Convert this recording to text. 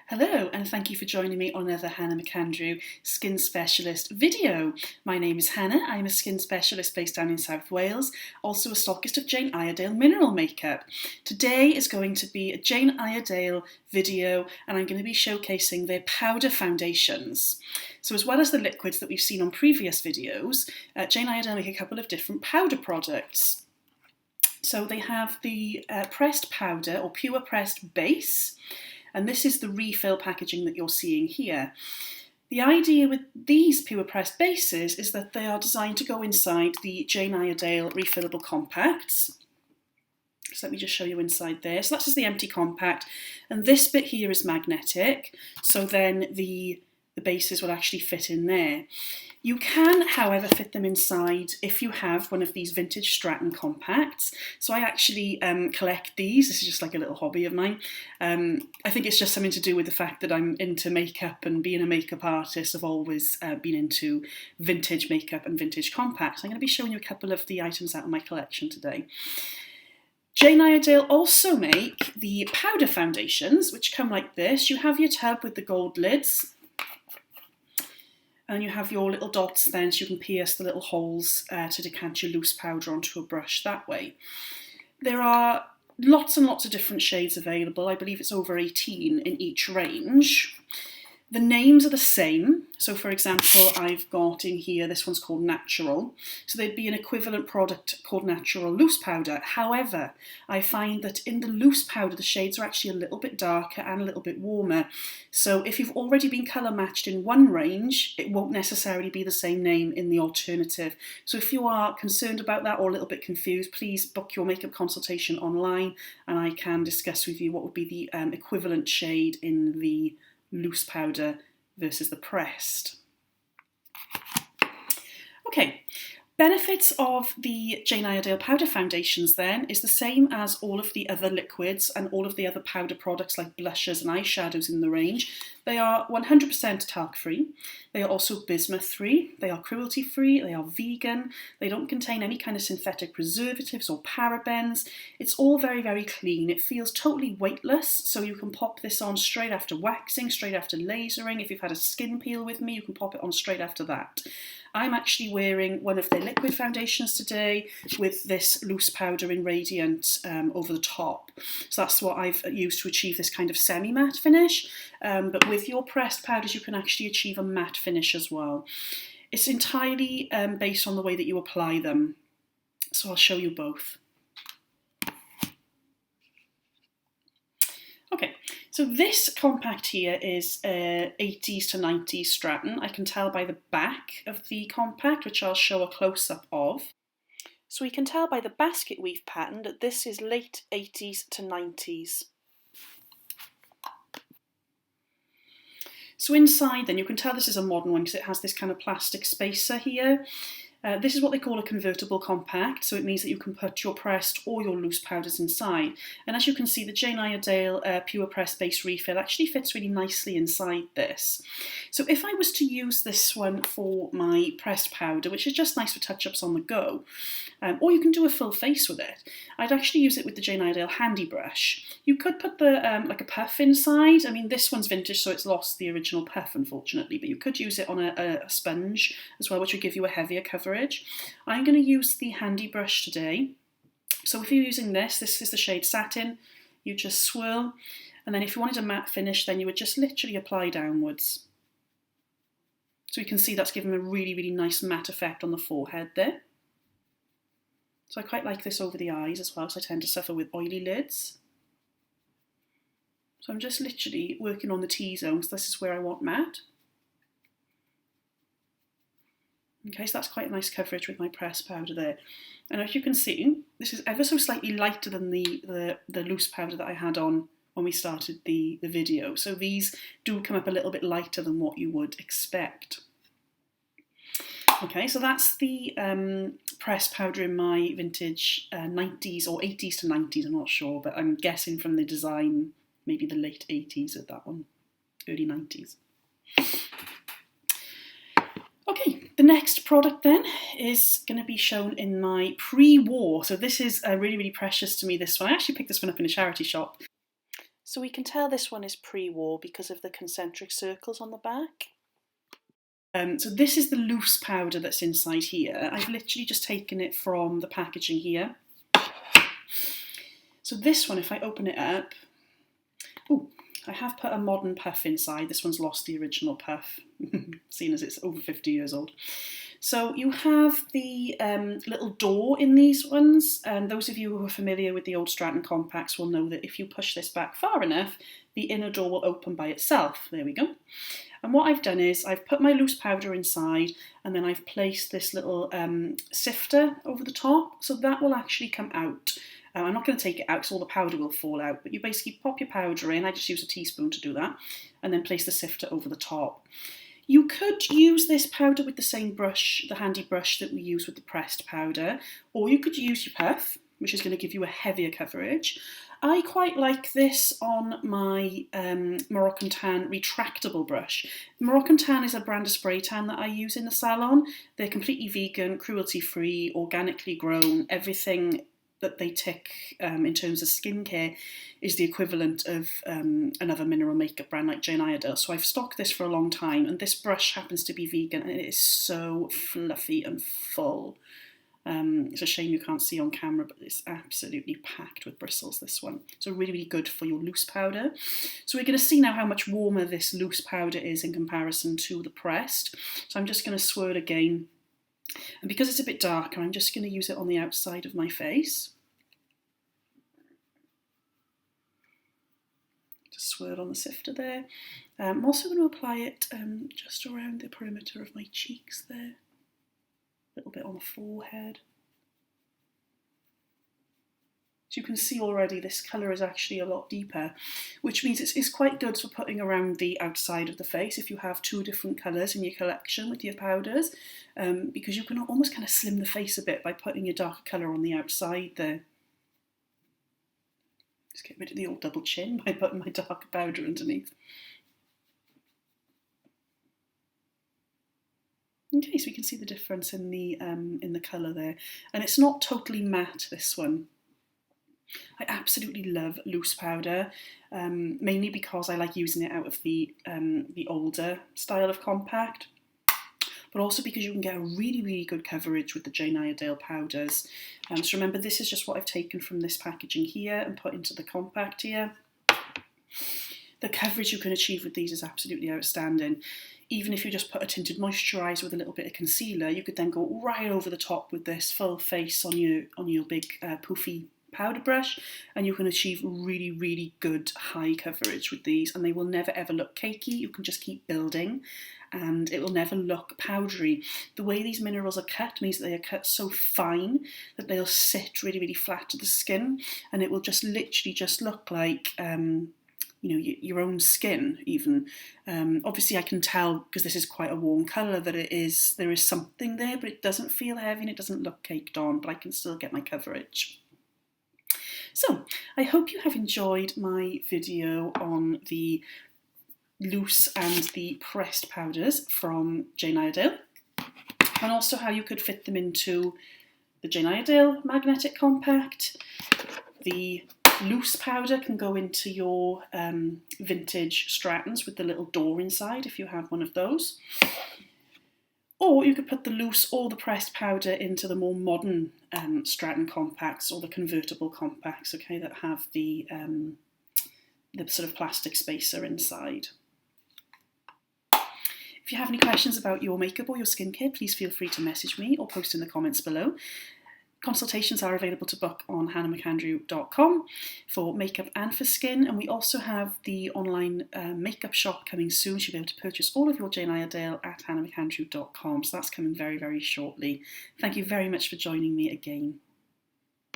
Hello and thank you for joining me on another Hannah McAndrew Skin Specialist video. My name is Hannah, I'm a skin specialist based down in South Wales, also a stockist of Jane Iredale mineral makeup. Today is going to be a Jane Iredale video and I'm going to be showcasing their powder foundations. So as well as the liquids that we've seen on previous videos, Jane Iredale make a couple of different powder products. So they have the pressed powder or pure pressed base. And this is the refill packaging that you're seeing here. The idea with these pure pressed bases is that they are designed to go inside the Jane Iredale refillable compacts. So let me just show you inside there. So that's just the empty compact. And this bit here is magnetic. So then the bases will actually fit in there. You can, however, fit them inside if you have one of these vintage Stratton compacts. So I actually collect these. This is just like a little hobby of mine. I think it's just something to do with the fact that I'm into makeup and being a makeup artist. I've always been into vintage makeup and vintage compacts. I'm going to be showing you a couple of the items out of my collection today. Jane Iredale also make the powder foundations, which come like this. You have your tub with the gold lids. And you have your little dots then, so you can pierce the little holes to decant your loose powder onto a brush that way. There are lots and lots of different shades available. I believe it's over 18 in each range. The names are the same. So for example, I've got in here, this one's called Natural. So there'd be an equivalent product called Natural Loose Powder. However, I find that in the loose powder, the shades are actually a little bit darker and a little bit warmer. So if you've already been colour matched in one range, it won't necessarily be the same name in the alternative. So if you are concerned about that or a little bit confused, please book your makeup consultation online and I can discuss with you what would be the equivalent shade in the loose powder versus the pressed. Okay, benefits of the Jane Iredale powder foundations then is the same as all of the other liquids and all of the other powder products like blushes and eyeshadows in the range. They are 100% talc-free, they are also bismuth-free, they are cruelty-free, they are vegan, they don't contain any kind of synthetic preservatives or parabens. It's all very, very clean. It feels totally weightless, so you can pop this on straight after waxing, straight after lasering. If you've had a skin peel with me, you can pop it on straight after that. I'm actually wearing one of their liquid foundations today with this loose powder in Radiant over the top. So that's what I've used to achieve this kind of semi-matte finish. But with your pressed powders, you can actually achieve a matte finish as well. It's entirely based on the way that you apply them. So I'll show you both. Okay, so this compact here is 80s to 90s Stratton. I can tell by the back of the compact, which I'll show a close-up of. So we can tell by the basket weave pattern that this is late 80s to 90s. So inside then, you can tell this is a modern one because it has this kind of plastic spacer here. This is what they call a convertible compact, so it means that you can put your pressed or your loose powders inside. And as you can see, the Jane Iredale PurePressed Base refill actually fits really nicely inside this. So if I was to use this one for my pressed powder, which is just nice for touch-ups on the go, or you can do a full face with it, I'd actually use it with the Jane Iredale HANDI brush. You could put the like a puff inside. I mean, this one's vintage, so it's lost the original puff, unfortunately, but you could use it on a sponge as well, which would give you a heavier coverage. I'm going to use the HANDI brush today. So if you're using this is the shade Satin. You just swirl, and then if you wanted a matte finish, then you would just literally apply downwards. So you can see that's given a really, really nice matte effect on the forehead there. So I quite like this over the eyes as well, because I tend to suffer with oily lids. So I'm just literally working on the T-zones. This is where I want matte. Okay, so that's quite a nice coverage with my pressed powder there. And as you can see, this is ever so slightly lighter than the loose powder that I had on when we started the video. So these do come up a little bit lighter than what you would expect. Okay, so that's the pressed powder in my vintage 90s or 80s to 90s, I'm not sure, but I'm guessing from the design, maybe the late 80s with that one, early 90s. Okay, the next product then is going to be shown in my pre-war. So this is really, really precious to me, this one. I actually picked this one up in a charity shop. So we can tell this one is pre-war because of the concentric circles on the back. So this is the loose powder that's inside here. I've literally just taken it from the packaging here. So this one, if I open it up, oh, I have put a modern puff inside. This one's lost the original puff, seeing as it's over 50 years old. So you have the little door in these ones, and those of you who are familiar with the old Stratton compacts will know that if you push this back far enough, the inner door will open by itself. There we go. And what I've done is I've put my loose powder inside, and then I've placed this little sifter over the top, so that will actually come out. I'm not going to take it out because all the powder will fall out, but you basically pop your powder in. I just use a teaspoon to do that, and then place the sifter over the top. You could use this powder with the same brush, the handy brush that we use with the pressed powder, or you could use your puff, which is going to give you a heavier coverage. I quite like this on my Moroccan Tan retractable brush. Moroccan Tan is a brand of spray tan that I use in the salon. They're completely vegan, cruelty-free, organically grown. Everything that they tick in terms of skincare is the equivalent of another mineral makeup brand like Jane Iredale. So I've stocked this for a long time, and this brush happens to be vegan, and it is so fluffy and full. It's a shame you can't see on camera, but it's absolutely packed with bristles, this one. So really, really good for your loose powder. So we're going to see now how much warmer this loose powder is in comparison to the pressed. So I'm just going to swirl it again. And because it's a bit darker, I'm just going to use it on the outside of my face. Just swirl on the sifter there. I'm also going to apply it just around the perimeter of my cheeks there. A little bit on the forehead. So you can see already this colour is actually a lot deeper, which means it's quite good for putting around the outside of the face if you have two different colours in your collection with your powders, because you can almost kind of slim the face a bit by putting your darker colour on the outside there. Just get rid of the old double chin by putting my darker powder underneath. Okay, so we can see the difference in the colour there, and it's not totally matte, this one. I absolutely love loose powder, mainly because I like using it out of the older style of compact, but also because you can get a really, really good coverage with the Jane Iredale powders. So remember, this is just what I've taken from this packaging here and put into the compact here. The coverage you can achieve with these is absolutely outstanding. Even if you just put a tinted moisturiser with a little bit of concealer, you could then go right over the top with this full face on your big poofy powder brush, and you can achieve really, really good high coverage with these, and they will never ever look cakey. You can just keep building and it will never look powdery. The way these minerals are cut means that they are cut so fine that they'll sit really, really flat to the skin, and it will just literally just look like you know, your own skin even. Obviously I can tell, because this is quite a warm colour, that there is something there, but it doesn't feel heavy and it doesn't look caked on, but I can still get my coverage. So I hope you have enjoyed my video on the loose and the pressed powders from Jane Iredale, and also how you could fit them into the Jane Iredale Magnetic Compact. The loose powder can go into your vintage Strattons with the little door inside if you have one of those. Or you could put the loose or the pressed powder into the more modern Stratton compacts or the convertible compacts, okay, that have the sort of plastic spacer inside. If you have any questions about your makeup or your skincare, please feel free to message me or post in the comments below. Consultations are available to book on hannahmcandrew.com for makeup and for skin, and we also have the online makeup shop coming soon. You'll be able to purchase all of your Jane Iredale at hannahmcandrew.com, so that's coming very, very shortly. Thank you very much for joining me again.